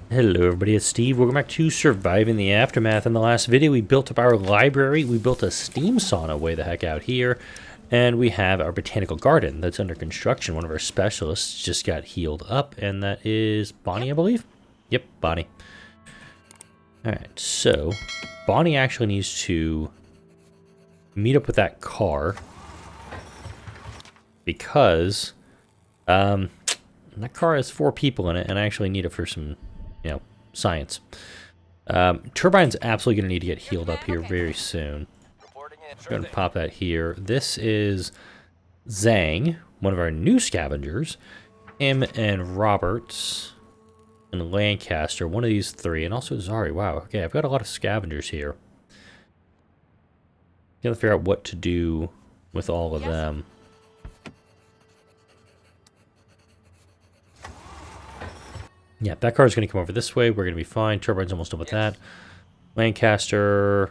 Hello everybody, it's Steve. Welcome back to Surviving the Aftermath. In the last video, we built up our library, we built a steam sauna way the heck out here, and we have our botanical garden that's under construction. One of our specialists just got healed up, and that is Bonnie, I believe? Yep, Bonnie. Alright, so Bonnie actually needs to meet up with that car because that car has 4 people in it, and I actually need it for some science. Turbine's absolutely going to need to get healed up here very soon. I'm going to pop that here. This is Zhang, one of our new scavengers. Him and Roberts and Lancaster, one of these 3, and also Zari. Wow, okay, I've got a lot of scavengers here. Got to figure out what to do with all of them. Yeah, that car is going to come over this way. We're going to be fine. Turbine's almost done with that. Lancaster,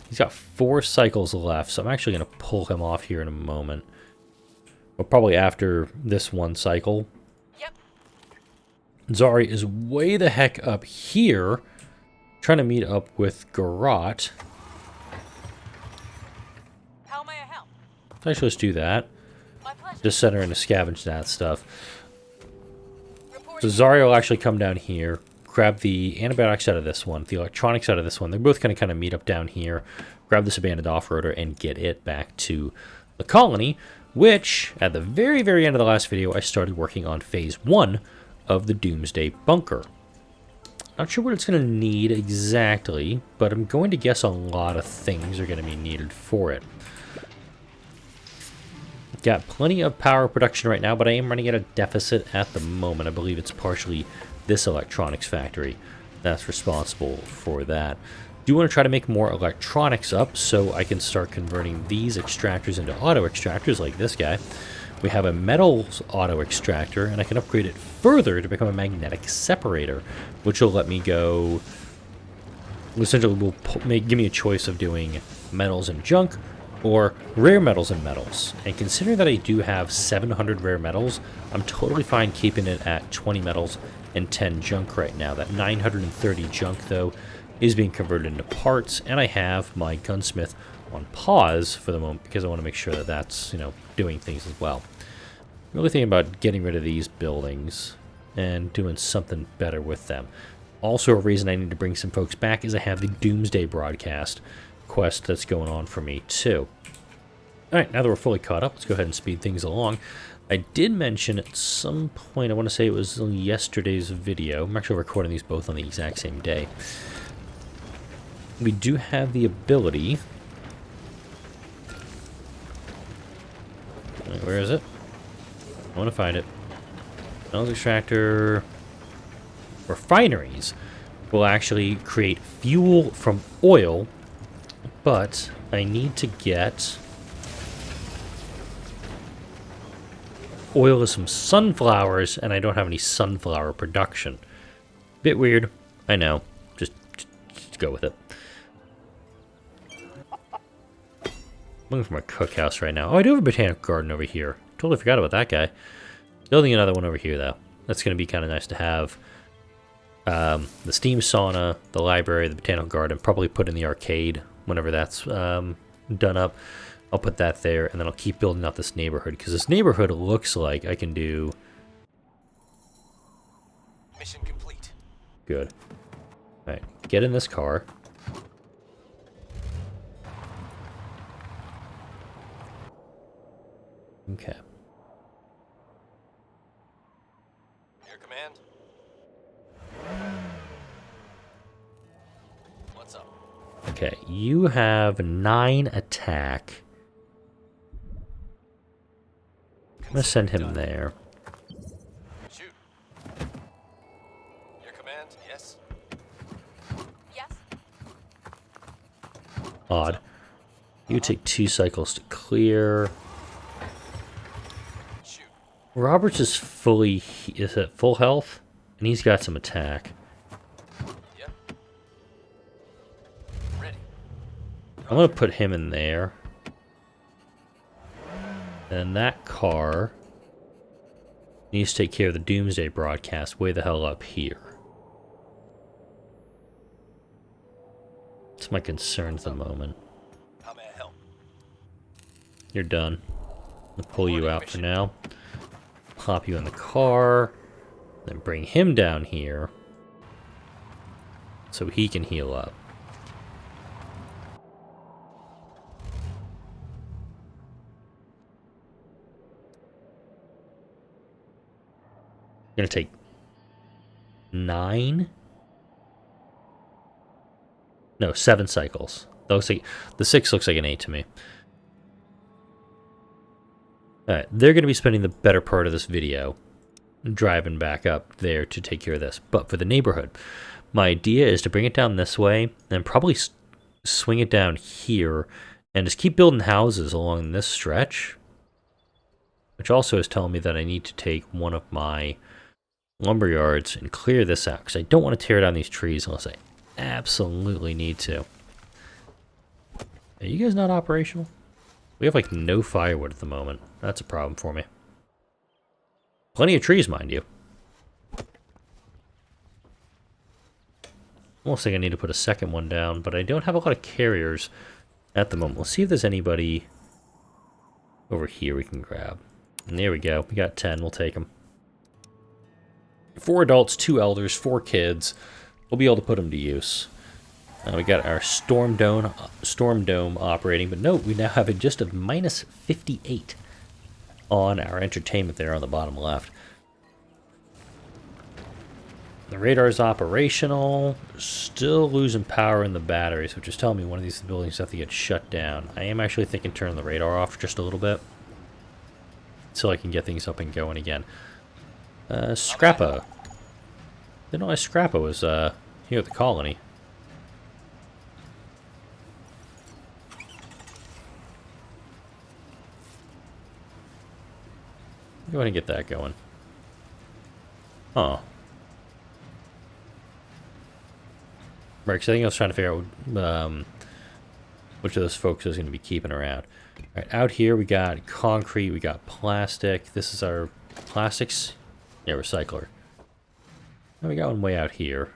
he's got 4 cycles left, so I'm actually going to pull him off here in a moment. Well, probably after this one cycle. Yep. Zari is way the heck up here, trying to meet up with Garot. How may I help? Actually, let's do that. My pleasure. Just send her in to scavenge that stuff. So Zari will actually come down here, grab the antibiotics out of this one, the electronics out of this one. They're both going to kind of meet up down here, grab this abandoned off-roader, and get it back to the colony, which, at the very, very end of the last video, I started working on Phase 1 of the Doomsday Bunker. Not sure what it's going to need exactly, but I'm going to guess a lot of things are going to be needed for it. Got plenty of power production right now, but I am running at a deficit at the moment. I believe it's partially this electronics factory that's responsible for that. Do want to try to make more electronics up so I can start converting these extractors into auto extractors like this guy. We have a metals auto extractor, and I can upgrade it further to become a magnetic separator, which will let me go... Essentially, will give me a choice of doing metals and junk, or rare metals and metals. And considering that I do have 700 rare metals, I'm totally fine keeping it at 20 metals and 10 junk right now. That 930 junk, though, is being converted into parts, and I have my gunsmith on pause for the moment because I want to make sure that that's, doing things as well. I'm really thinking about getting rid of these buildings and doing something better with them. Also, a reason I need to bring some folks back is I have the Doomsday broadcast quest that's going on for me too. Alright, now that we're fully caught up, let's go ahead and speed things along. I did mention at some point, I want to say it was yesterday's video, I'm actually recording these both on the exact same day. We do have the ability... Where is it? I want to find it. Metals extractor... Refineries will actually create fuel from oil, but I need to get oil of some sunflowers, and I don't have any sunflower production. Bit weird, I know. Just go with it. I'm looking for my cookhouse right now. Oh, I do have a botanical garden over here. Totally forgot about that guy. Building another one over here, though. That's going to be kind of nice to have. The steam sauna, the library, the botanical garden, probably put in the arcade whenever that's done up. I'll put that there, and then I'll keep building out this neighborhood, because this neighborhood looks like I can do... Mission complete. Good. Alright, get in this car. Okay. Your command. What's up? Okay, you have 9 attack. I'm gonna send him there. Shoot. Your command, yes? Yes. Odd. You take 2 cycles to clear. Shoot. Roberts is fully... is at full health? And he's got some attack. Yep. Ready. I'm gonna put him in there. And that car Needs to take care of the Doomsday broadcast way the hell up here. That's my concern at the moment. How may I help? You're done. I'll pull you out for now. Pop you in the car. Then bring him down here. So he can heal up. Gonna take 9? No, 7 cycles. That looks like the 6 looks like an 8 to me. Alright, they're gonna be spending the better part of this video driving back up there to take care of this. But for the neighborhood, my idea is to bring it down this way and probably swing it down here and just keep building houses along this stretch. Which also is telling me that I need to take one of my lumber yards and clear this out, because I don't want to tear down these trees unless I absolutely need to. Are you guys not operational? We have like no firewood at the moment. That's a problem for me. Plenty of trees, mind you. Almost think I need to put a second one down, but I don't have a lot of carriers at the moment. We'll see if there's anybody over here we can grab. And there we go. We got 10. We'll take them. 4 adults, 2 elders, 4 kids. We'll be able to put them to use. We got our Storm Dome operating, but note we now have just a minus 58 on our entertainment there on the bottom left. The radar is operational. Still losing power in the batteries, which is telling me one of these buildings have to get shut down. I am actually thinking turn the radar off just a little bit so I can get things up and going again. Scrappa. Didn't know Scrappa was here at the colony. Go ahead and get that going. Oh. Right, because I think I was trying to figure out which of those folks I was going to be keeping around. Alright, out here we got concrete, we got plastic. This is our plastics. Yeah, recycler. Now we got one way out here.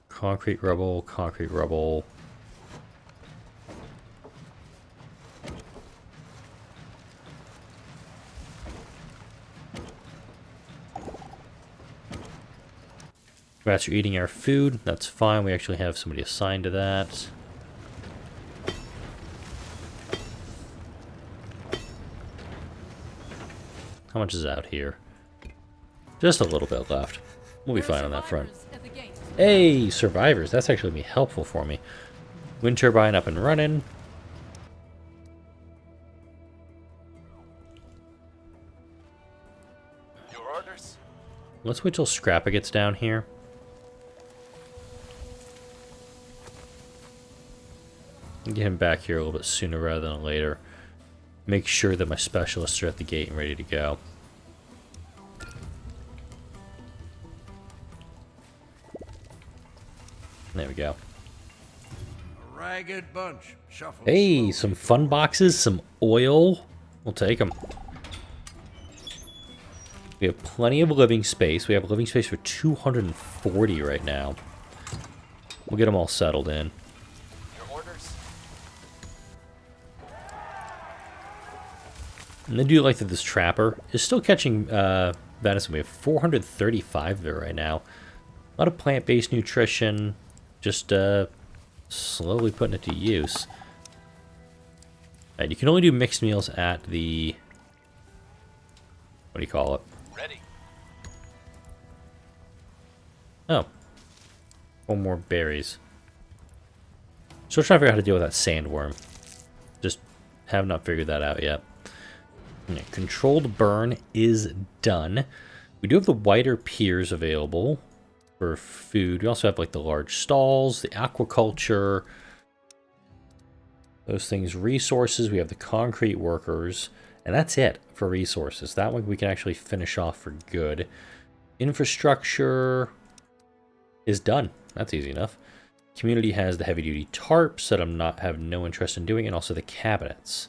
Concrete rubble, concrete rubble. Rats are eating our food. That's fine. We actually have somebody assigned to that. How much is out here? Just a little bit left. We'll be fine on that front. Hey, survivors. That's actually going to be helpful for me. Wind turbine up and running. Your orders? Let's wait till Scrappa gets down here. Get him back here a little bit sooner rather than later. Make sure that my specialists are at the gate and ready to go. There we go. A ragged bunch. Shuffle Hey, slowly. some fun boxes, some oil. We'll take them. We have plenty of living space. We have living space for 240 right now. We'll get them all settled in. Your orders? And I do like that this trapper is still catching venison. We have 435 there right now. A lot of plant-based nutrition. Just slowly putting it to use. Right, you can only do mixed meals at the... What do you call it? Ready. Oh. 4 more berries. Still trying to figure out how to deal with that sandworm. Just have not figured that out yet. Yeah, controlled burn is done. We do have the wider piers available for food. We also have like the large stalls, the aquaculture, those things, resources. We have the concrete workers, and that's it for resources. That one we can actually finish off for good. Infrastructure is done. That's easy enough. Community has the heavy duty tarps that have no interest in doing, and also the cabinets.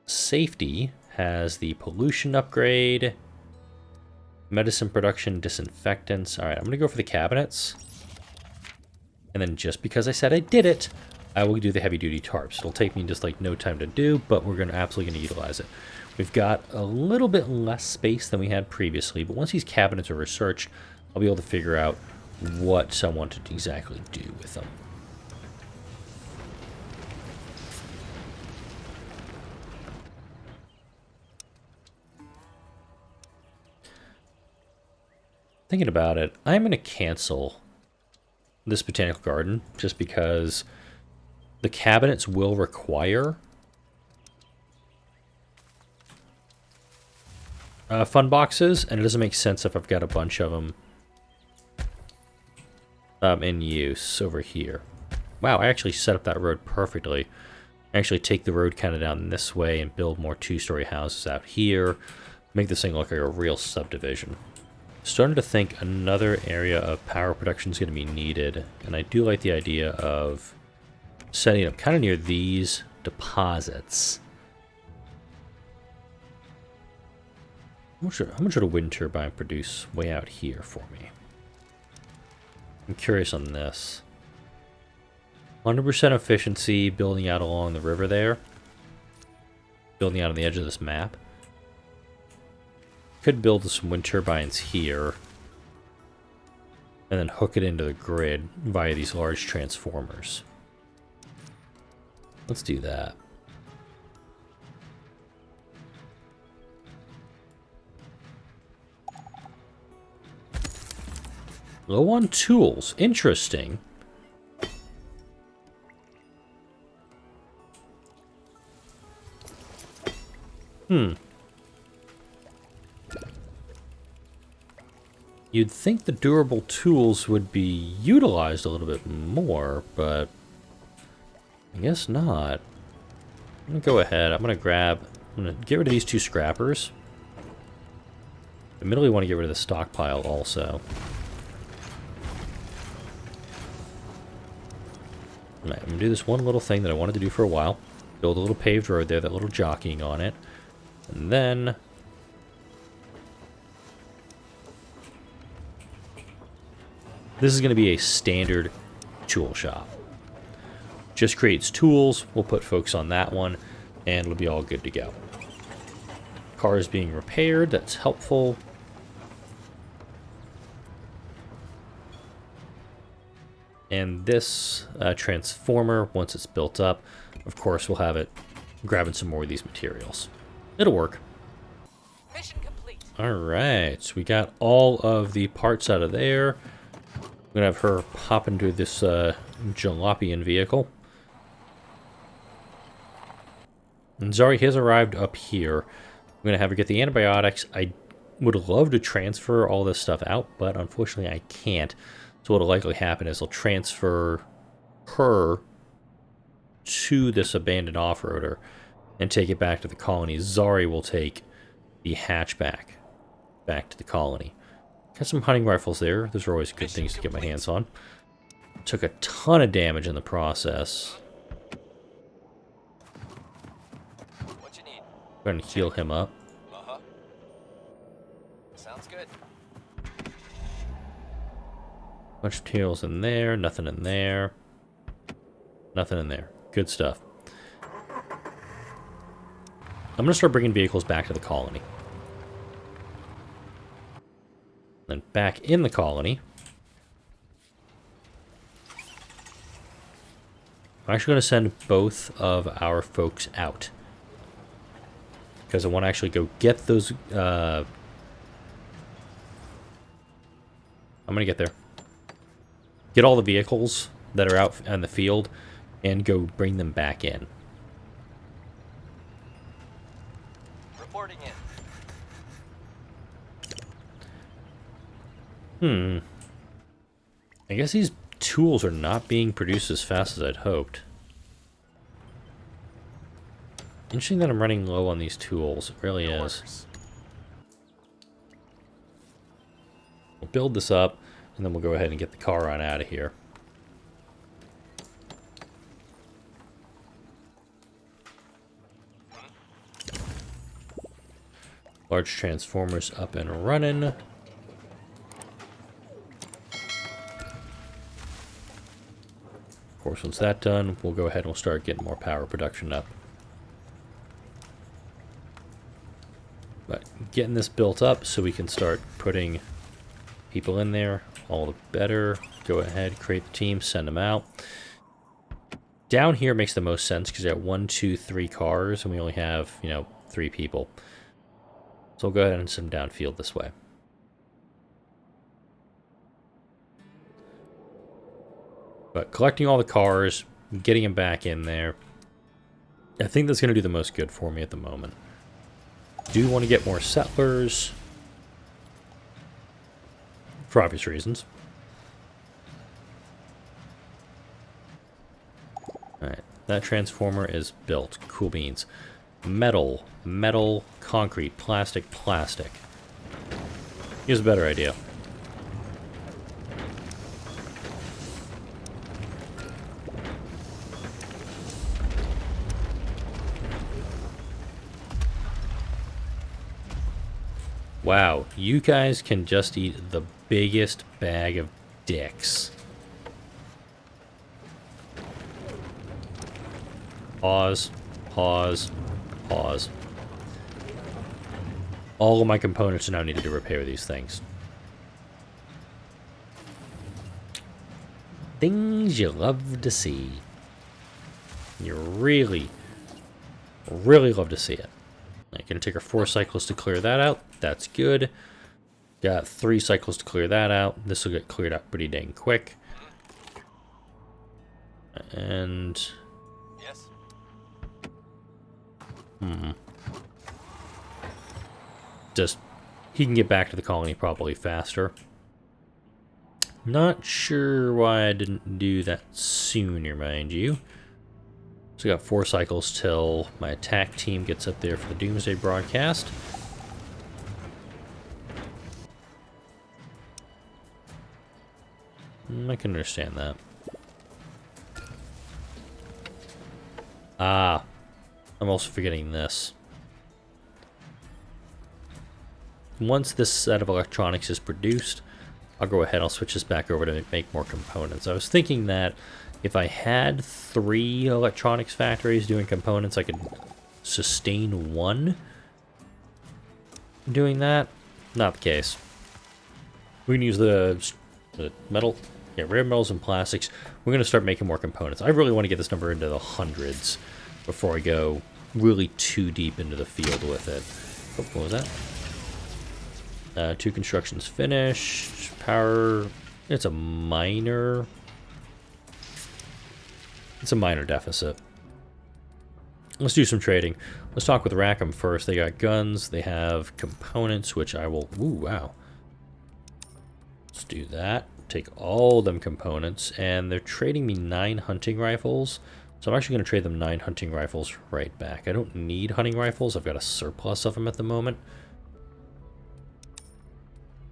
Safety has the pollution upgrade, medicine production, disinfectants. All right, I'm going to go for the cabinets. And then just because I said I did it, I will do the heavy-duty tarps. It'll take me just like no time to do, but we're absolutely going to utilize it. We've got a little bit less space than we had previously, but once these cabinets are researched, I'll be able to figure out what I want to exactly do with them. Thinking about it, I'm going to cancel this botanical garden just because the cabinets will require fun boxes, and it doesn't make sense if I've got a bunch of them in use over here. Wow, I actually set up that road perfectly. I actually take the road kind of down this way and build more two-story houses out here. Make this thing look like a real subdivision. Starting to think another area of power production is going to be needed, and I do like the idea of setting it up kind of near these deposits. How much would a wind turbine produce way out here for me? I'm curious on this. 100% efficiency building out along the river there. Building out on the edge of this map. Could build some wind turbines here. And then hook it into the grid via these large transformers. Let's do that. Low on tools. Interesting. You'd think the durable tools would be utilized a little bit more, but I guess not. I'm gonna go ahead. I'm gonna get rid of these two scrappers. I admittedly want to get rid of the stockpile also. I'm gonna do this one little thing that I wanted to do for a while. Build a little paved road there, that little jockeying on it. And then this is going to be a standard tool shop. Just creates tools. We'll put folks on that one, and it'll be all good to go. Car is being repaired. That's helpful. And this transformer, once it's built up, of course, we'll have it grabbing some more of these materials. It'll work. Mission complete. All right, so we got all of the parts out of there. I'm gonna have her pop into this Jalopian vehicle. And Zari has arrived up here. I'm gonna have her get the antibiotics. I would love to transfer all this stuff out, but unfortunately I can't. So what'll likely happen is I'll transfer her to this abandoned off-roader and take it back to the colony. Zari will take the hatchback back to the colony. Got some hunting rifles there. Those are always good things to get my hands on. Took a ton of damage in the process. What you need? Going to heal him up. Uh-huh. Sounds good. Bunch of materials in there. Nothing in there. Nothing in there. Good stuff. I'm going to start bringing vehicles back to the colony. Then back in the colony. I'm actually going to send both of our folks out. Because I want to actually go get those... I'm going to get there. Get all the vehicles that are out in the field and go bring them back in. Reporting I in. guess these tools are not being produced as fast as I'd hoped. Interesting that I'm running low on these tools. It really is. Orders. We'll build this up, and then we'll go ahead and get the car on out of here. Large transformers up and running. Of course, once that's done, we'll go ahead and we'll start getting more power production up. But getting this built up so we can start putting people in there, all the better. Go ahead, create the team, send them out. Down here makes the most sense because you got 1, 2, 3 cars, and we only have, 3 people. So we'll go ahead and send them downfield this way. But collecting all the cars, getting them back in there, I think that's going to do the most good for me at the moment. Do want to get more settlers, for obvious reasons. Alright, that transformer is built. Cool beans. Metal, metal, concrete, plastic, plastic. Here's a better idea. Wow, you guys can just eat the biggest bag of dicks. Pause, pause, pause. All of my components are now needed to repair these things. Things you love to see. You really, really love to see it. It's going to take her 4 cycles to clear that out. That's good. Got 3 cycles to clear that out. This will get cleared out pretty dang quick. And... Yes. Just, he can get back to the colony probably faster. Not sure why I didn't do that sooner, mind you. So we got 4 cycles till my attack team gets up there for the Doomsday broadcast. I can understand that. Ah, I'm also forgetting this. Once this set of electronics is produced, I'll go ahead, I'll switch this back over to make more components. I was thinking that if I had 3 electronics factories doing components, I could sustain 1 doing that. Not the case. We can use the metal, rare metals and plastics. We're going to start making more components. I really want to get this number into the hundreds before I go really too deep into the field with it. Oh, what was that? 2 constructions finished. Power, it's a minor deficit. Let's do some trading. Let's talk with Rackham first. They got guns, they have components, which I will... Ooh, wow. Let's do that. Take all them components, and they're trading me 9 hunting rifles. So I'm actually going to trade them 9 hunting rifles right back. I don't need hunting rifles. I've got a surplus of them at the moment.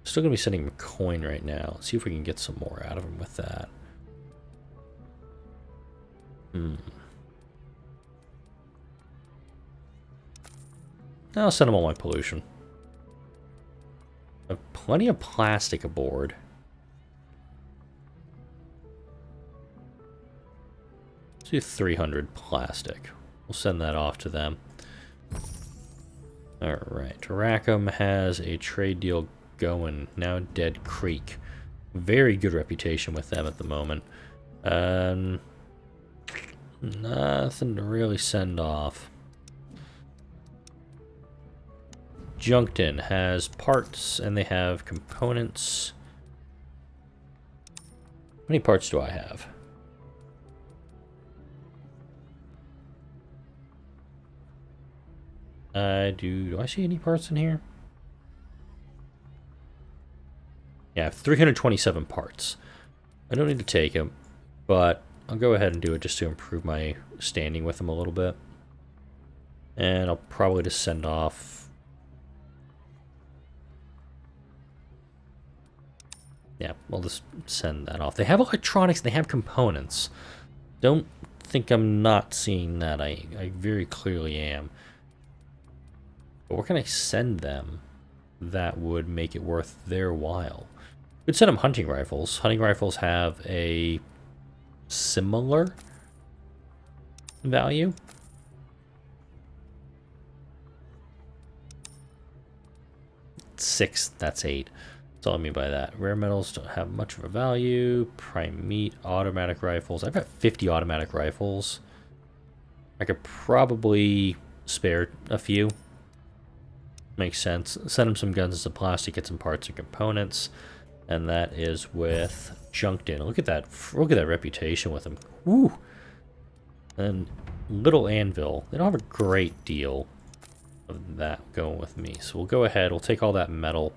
Still going to be sending him a coin right now. Let's see if we can get some more out of him with that. I'll send him all my pollution. I have plenty of plastic aboard. Let's do 300 plastic. We'll send that off to them. Alright, Rackham has a trade deal going. Now Dead Creek. Very good reputation with them at the moment. Nothing to really send off. Junkton has parts and they have components. How many parts do I have? Do I see any parts in here? Yeah, I have 327 parts. I don't need to take them, but I'll go ahead and do it just to improve my standing with them a little bit. And I'll probably just send off... Yeah, I'll just send that off. They have electronics, they have components. Don't think I'm not seeing that. I very clearly am. But where can I send them that would make it worth their while? We'd send them hunting rifles. Hunting rifles have a similar value. Six, that's 8. That's all I mean by that. Rare metals don't have much of a value. Prime meat, automatic rifles. I've got 50 automatic rifles. I could probably spare a few. Makes sense. Send them some guns and some plastic, get some parts and components. And that is with Junked In. Look at that reputation with them. Woo! And Little Anvil. They don't have a great deal of that going with me. So we'll go ahead. We'll take all that metal.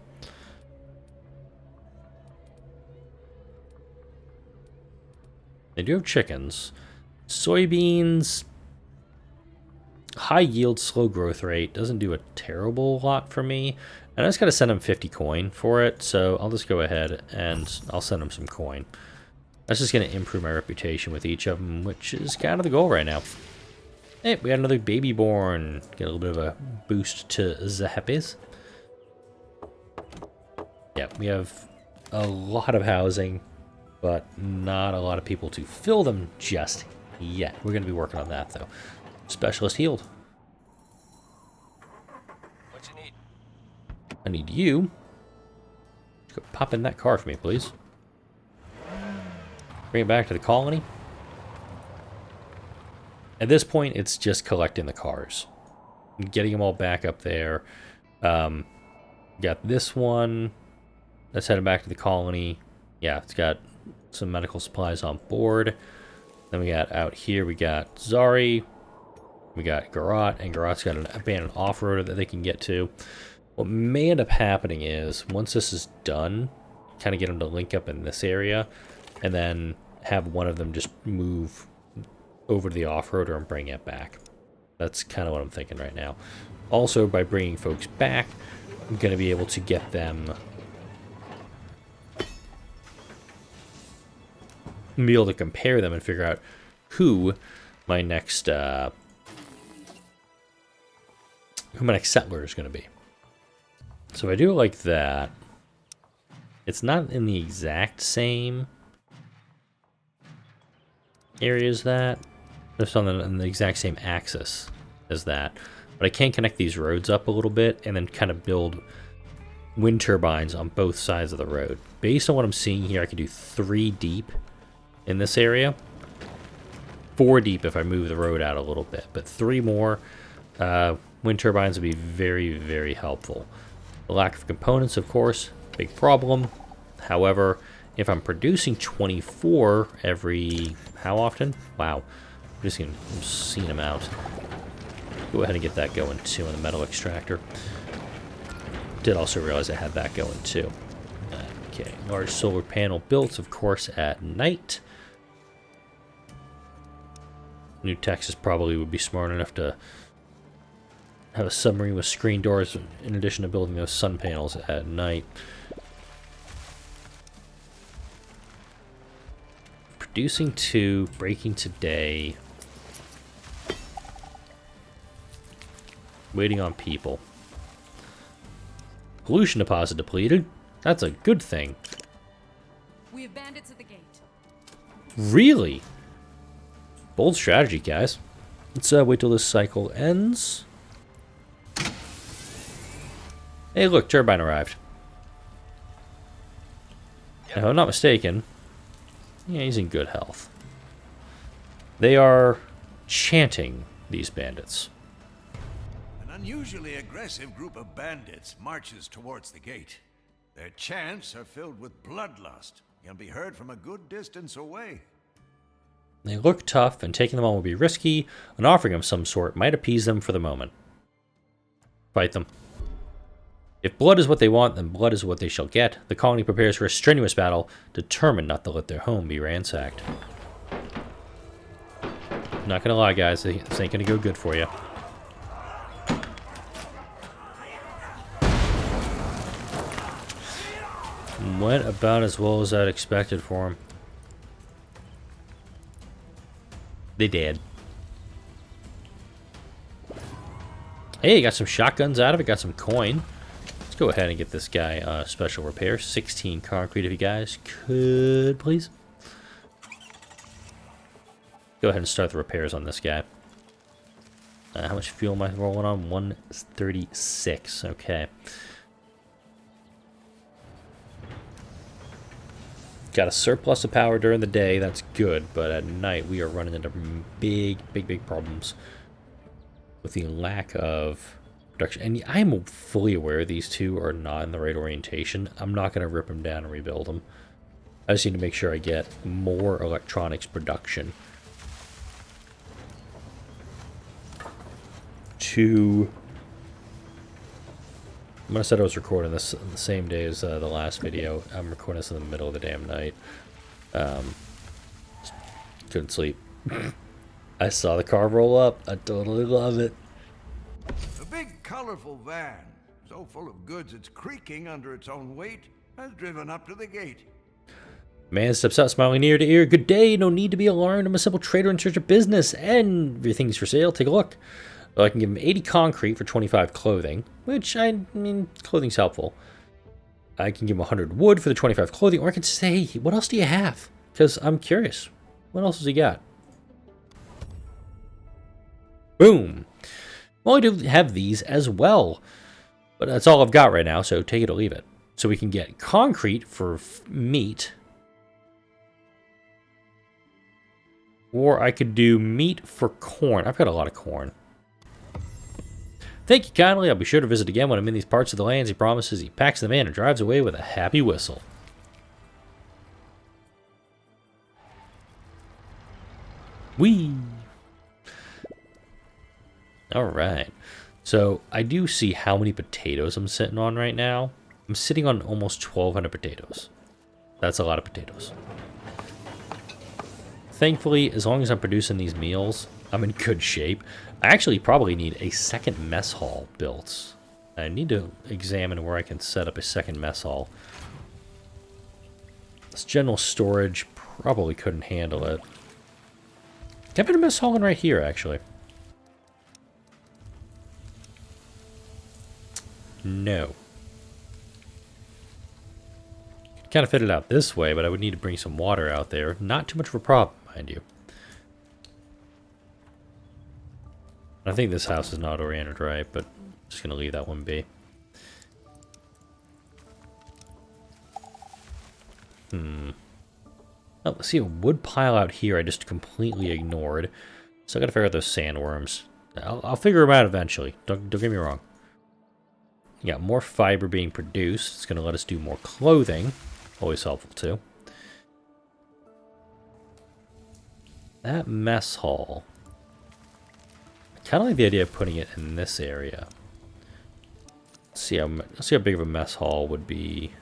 They do have chickens. Soybeans. High yield, slow growth rate. Doesn't do a terrible lot for me. And I just got to send them 50 coin for it. So I'll just go ahead and I'll send them some coin. That's just going to improve my reputation with each of them, which is kind of the goal right now. Hey, we got another baby born. Get a little bit of a boost to the happies. Yeah, we have a lot of housing, but not a lot of people to fill them just yet. We're going to be working on that, though. Specialist healed. What you need? I need you. Just go pop in that car for me, please. Bring it back to the colony. At this point, it's just collecting the cars. Getting them all back up there. Got this one. Let's head back to the colony. Yeah, it's got some medical supplies on board. Then we got out here, we got Zari. We got Garot, and Garot's got an abandoned off-roader that they can get to. What may end up happening is, once this is done, kind of get them to link up in this area, and then have one of them just move over to the off-roader and bring it back. That's kind of what I'm thinking right now. Also, by bringing folks back, I'm going to be able to get them... be able to compare them and figure out who my next... who my next settler is going to be. So if I do it like that, it's not in the exact same area as that. It's on the exact same axis as that. But I can connect these roads up a little bit and then kind of build wind turbines on both sides of the road. Based on what I'm seeing here, I can do 3 deep in this area. 4 deep if I move the road out a little bit. But 3 more... wind turbines would be very, very helpful. The lack of components, of course, big problem. However, if I'm producing 24 every... how often? Wow. I'm just going to seeing them out. Go ahead and get that going, too, in the metal extractor. Did also realize I had that going, too. Okay, large solar panel built, of course, at night. New Texas probably would be smart enough to have a submarine with screen doors in addition to building those sun panels at night. Producing 2, breaking today. Waiting on people. Pollution deposit depleted. That's a good thing. We have bandits at the gate. Really? Bold strategy, guys. Let's wait till this cycle ends. Hey, look, turbine arrived. Yep. If I'm not mistaken, yeah, he's in good health. They are chanting, these bandits. An unusually aggressive group of bandits marches towards the gate. Their chants are filled with bloodlust. Can be heard from a good distance away. They look tough, and taking them on will be risky. An offering of some sort might appease them for the moment. Fight them. If blood is what they want, then blood is what they shall get. The colony prepares for a strenuous battle, determined not to let their home be ransacked. Not gonna lie, guys, this ain't gonna go good for you. Went about as well as I'd expected for him. They did. Hey, got some shotguns out of it, got some coin. Let's go ahead and get this guy special repair. 16 concrete if you guys could, please. Go ahead and start the repairs on this guy. How much fuel am I rolling on? 136. Okay. Got a surplus of power during the day. That's good. But at night, we are running into big problems with the lack of production. And I'm fully aware these two are not in the right orientation. I'm not going to rip them down and rebuild them. I just need to make sure I get more electronics production. I'm gonna said I was recording this the same day as the last video. I'm recording this in the middle of the damn night. Couldn't sleep. I saw the car roll up. I totally love it. A big, colorful van, so full of goods it's creaking under its own weight, has driven up to the gate. Man steps out, smiling ear to ear. Good day. No need to be alarmed. I'm a simple trader in search of business, and everything's for sale. Take a look. So I can give him 80 concrete for 25 clothing, which, I mean, clothing's helpful. I can give him 100 wood for the 25 clothing, or I can say, hey, what else do you have? Because I'm curious. What else has he got? Boom. Well, I do have these as well. But that's all I've got right now, so take it or leave it. So we can get concrete for meat. Or I could do meat for corn. I've got a lot of corn. Thank you kindly. I'll be sure to visit again when I'm in these parts of the lands. He promises. He packs them in and drives away with a happy whistle. Whee! Alright. So, I do see how many potatoes I'm sitting on right now. I'm sitting on almost 1,200 potatoes. That's a lot of potatoes. Thankfully, as long as I'm producing these meals, I'm in good shape. I actually probably need a second mess hall built. I need to examine where I can set up a second mess hall. This general storage probably couldn't handle it. Can I put a mess hall in right here, actually? No. Kind of fit it out this way, but I would need to bring some water out there. Not too much of a problem, mind you. I think this house is not oriented right, but I'm just going to leave that one be. Oh, let's see a wood pile out here I just completely ignored. So I got to figure out those sandworms. I'll figure them out eventually. Don't get me wrong. Yeah, more fiber being produced. It's going to let us do more clothing. Always helpful too. That mess hall. I kind of like the idea of putting it in this area. Let's see how big of a mess hall would be.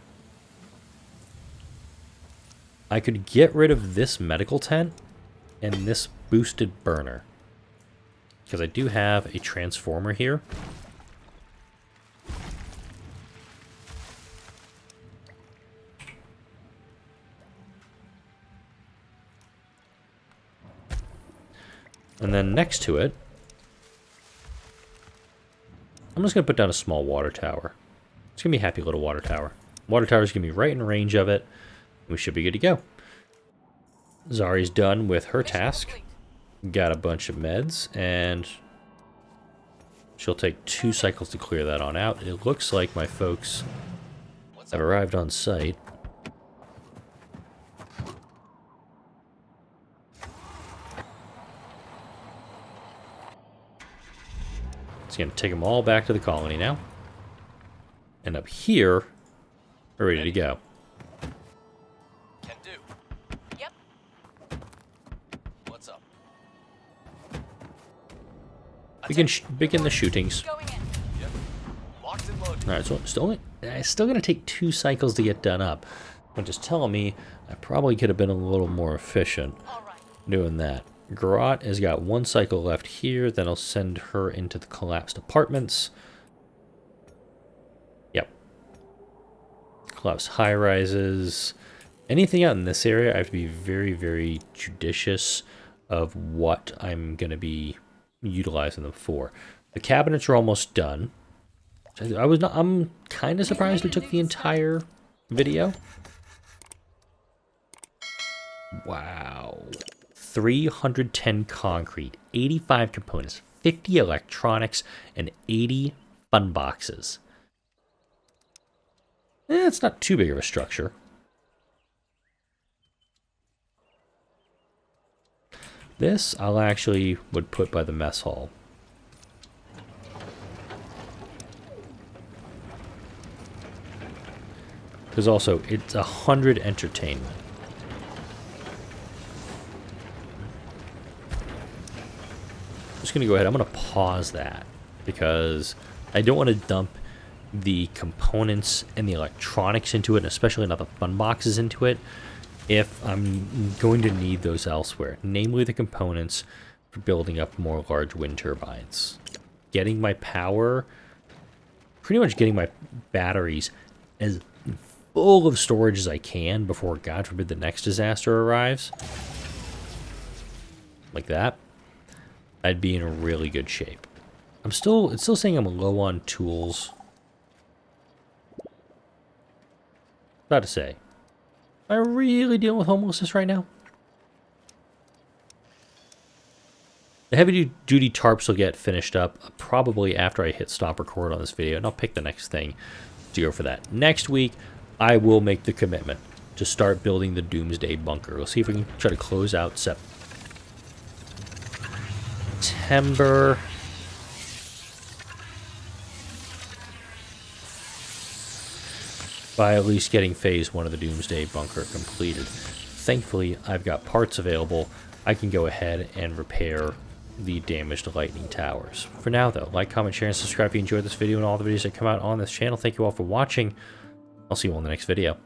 I could get rid of this medical tent and this boosted burner. Because I do have a transformer here. And then next to it, I'm just going to put down a small water tower. It's going to be a happy little water tower. Water tower is going to be right in range of it. We should be good to go. Zari's done with her task. Got a bunch of meds, and she'll take 2 cycles to clear that on out. It looks like my folks have arrived on site. It's going to take them all back to the colony now. And up here, we're ready to go. Can do. Yep. What's up? Begin the shootings. Going in. Yep. Locked and loaded. Alright, so it's still going to take 2 cycles to get done up. Which is telling me I probably could have been a little more efficient All right. doing that. Garot has got 1 cycle left here. Then I'll send her into the collapsed apartments. Yep. Collapsed high-rises. Anything out in this area, I have to be very, very judicious of what I'm going to be utilizing them for. The cabinets are almost done. I'm kind of surprised it took the entire video. Wow. 310 concrete, 85 components, 50 electronics, and 80 fun boxes. It's not too big of a structure. This I'll actually would put by the mess hall. Because also, it's 100 entertainment. I'm just going to go ahead. I'm going to pause that because I don't want to dump the components and the electronics into it, and especially not the fun boxes into it, if I'm going to need those elsewhere. Namely the components for building up more large wind turbines. Getting my power, pretty much getting my batteries as full of storage as I can before, God forbid, the next disaster arrives. Like that. I'd be in really good shape. It's still saying I'm low on tools. About to say, am I really dealing with homelessness right now? The heavy-duty tarps will get finished up probably after I hit stop record on this video, and I'll pick the next thing to go for that. Next week, I will make the commitment to start building the Doomsday Bunker. We'll see if we can try to close out September. By at least getting phase 1 of the Doomsday Bunker completed. Thankfully, I've got parts available. I can go ahead and repair the damaged lightning towers. For now, though, like, comment, share, and subscribe if you enjoyed this video and all the videos that come out on this channel. Thank you all for watching. I'll see you all in the next video.